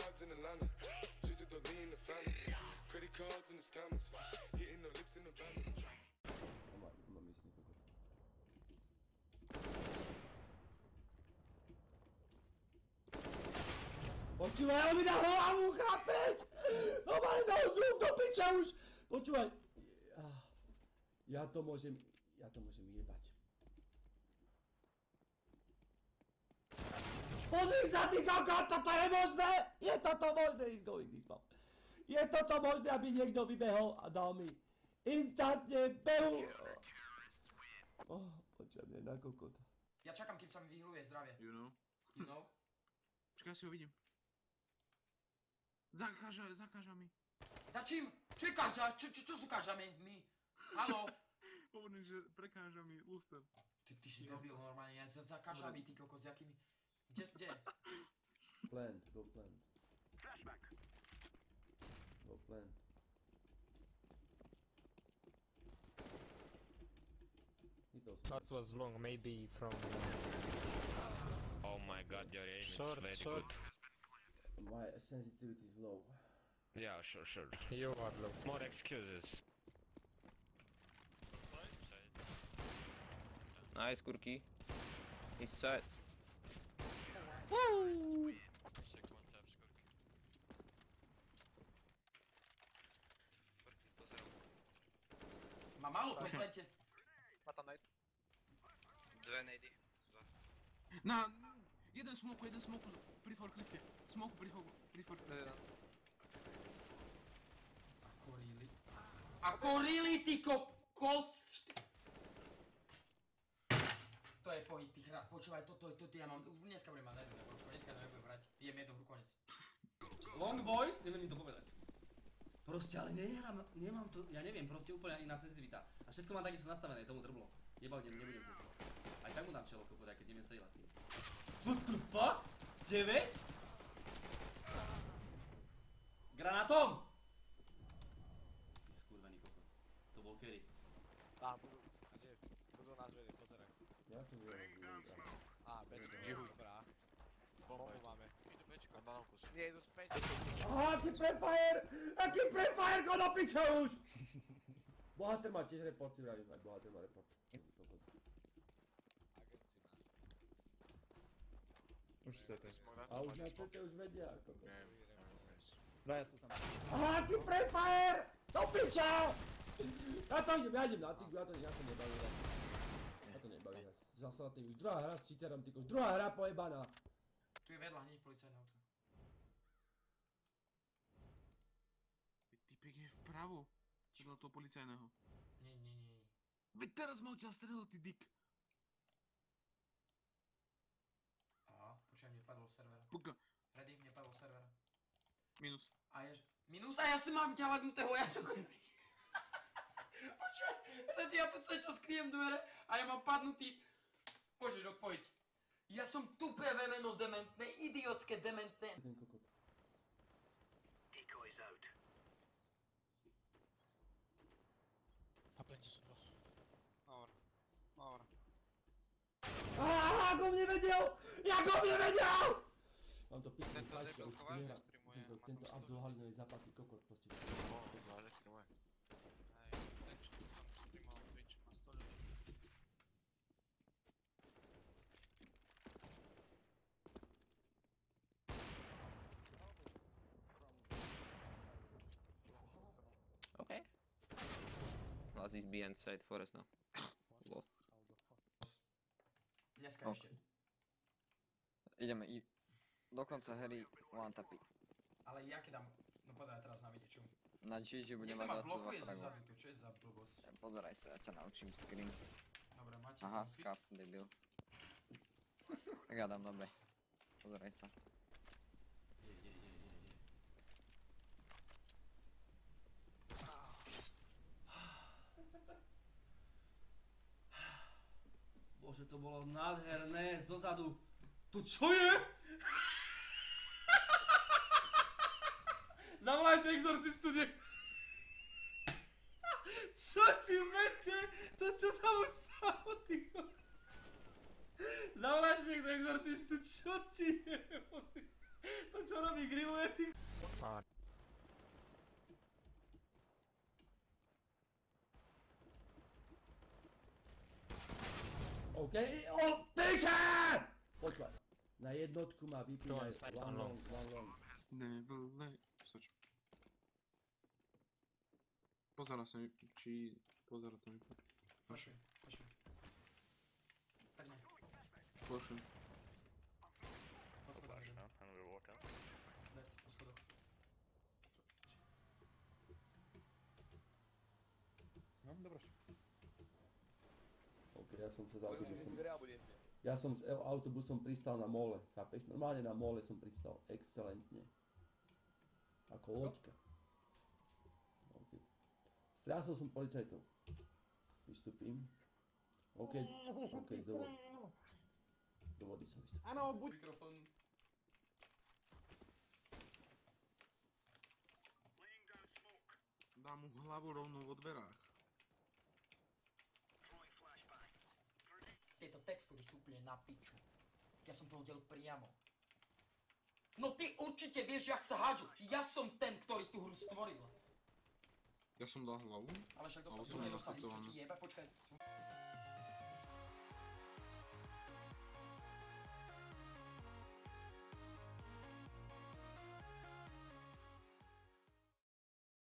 broads in Atlanta. Just to the lean the family. Credit cards in the scammers. Hitting the licks in the van. Mám ísť niekoho. Počúvaj, on mi dá hlavu, chápeš? No ma dal zoom do piča už! Počúvaj. Ja to môžem jebať. Pozri sa ty kokot, toto je možné! Je toto možné? He's going this map. Je toto možné, aby niekto vybehol a dal mi instantne behu. Počujem, nie na kokot. Ja čakám, kým sa mi vyhruje zdravie. You know? You know? Počkaj, si ho vidím. Za kážami. Za čím? Čo je káža? Čo sú kážami? My? Haló? Hovorím, že prekáža mi luster. Ty si dobil normálne, ja za kážami, ty kokos, jakými... Kde? Plant, go plant. Go plant. That was long, maybe from... Oh my god, your aim Short, is very short. good. My sensitivity is low. Yeah, sure. You are low. More excuses. Nice, Kurki. East side. Má málo v tom plente. Má tam najít. Dve nejdy. Na... jeden smoku pri forklifte. Smoku pri forklifte. Ako really, ty kokos! To je pohyb, ty hra, počúvaj, toto ja mám, už dneska budem mať najdu, dneska nebudem hrať, idem jednu hru, konec. Long boys, neviem mi to povedať. Proste, ale nemám to, ja neviem, proste úplne iná senzitivita. A všetko mám takisto nastavené, tomu drblo. Nebudem sa spať. Aj tak mu dám čelo kokot, keď ideme sedela s tým. What the fuck? 9? Granátom! Ty skurvený kokot. To bol carry. Budú nás vedieť, pozeraj. Ja som vedel. Bečko, dobrá. Bombu máme. Idú bečko. A banovku sú. Nie, idú space. Aký prefire! Aký prefire, go do piča už! Bohater má tiež reporty, vravím, aj Bohater má report. Agenci má. Už chcete. A už na CT už vedia, ako to. Dvaja sú tam. Aha, aký prefire! Do piča! Ja idem na cigu, ja to nebavím hrať. Ja to nebavím hrať. Zaslatý už druhá hra s cheaterom, tyko, druhá hra pojebaná. Tu je vedľa, hneď policajné auto. Typek je vpravo. Vedľa toho policajného. Nie. Veď teraz ma odtiaľ strelil, ty dick. Aha, počujem, mne padol server. Puka. Ready, mne padol server. Minus. Minus a ja si mám ťa lagnutého, ja to... Počuj, Ready, ja tu celé čas kryjem dvere a ja mám padnutý... Môžeš odpojiť. Ja som tupé vemeno dementné, idiotské dementné. Ten kokot. Decoys out. A plente sú dva. Over. Ako mne vedel! Ako mne vedel! Mám to písne fajčka, už tu nehra. Tento Abdul Halinový zápas, ty kokot, proste. Nestreamuje. Ten čo tam streamoval Twitch na 100 ľudí. Okay. Last is behind side forest now. Lol. Dneska ešte. Ideme do konca hry one tapy. Ale ja keď dám... No podaj teraz nám ide čo. Na GG bude Niekto mať ma zase 2 blokuje fragov. zezadu, to čo je za blbosť? Pozeraj sa, ja ťa naučím screen. Dobre, máte... Aha, skap, debil. Tak ja dám dobre. Pozeraj sa. Bože, to bolo nádherné, zozadu. To čo je? Zavolajte exorcistu, Co ti mete? To čo sa mu stalo, tyko? Zavolajte niekto exorcistu, čo ti je? To čo robí, grilluje ty? OK, piče! Počúvaj, na jednotku má vypínať one long. Never let... Stač. Pozera sa mi, či... Pozera to mi. Flashuj. Tak ne. Flashuj. Dead, po schodoch. No, dobré. OK, ja som s autobusom pristal na mole, chápeš? Normálne na mole som pristal, excelentne. Ako loďka. OK. Strásol som policajtov. Vystúpim. OK, dovod. Do vody som vystúpil. Áno, buď mikrofón. Dám mu hlavu rovno vo dverách. Tieto textúry sú úplne na piču. Ja som to hodil priamo. No ty určite vieš, jak sa hádžu. Ja som ten, ktorý tú hru stvoril. Ja som dal hlavu. Ale však Ale dostal, som tu nedostal nič, čo nereflektovaný. ti jebe, počkaj.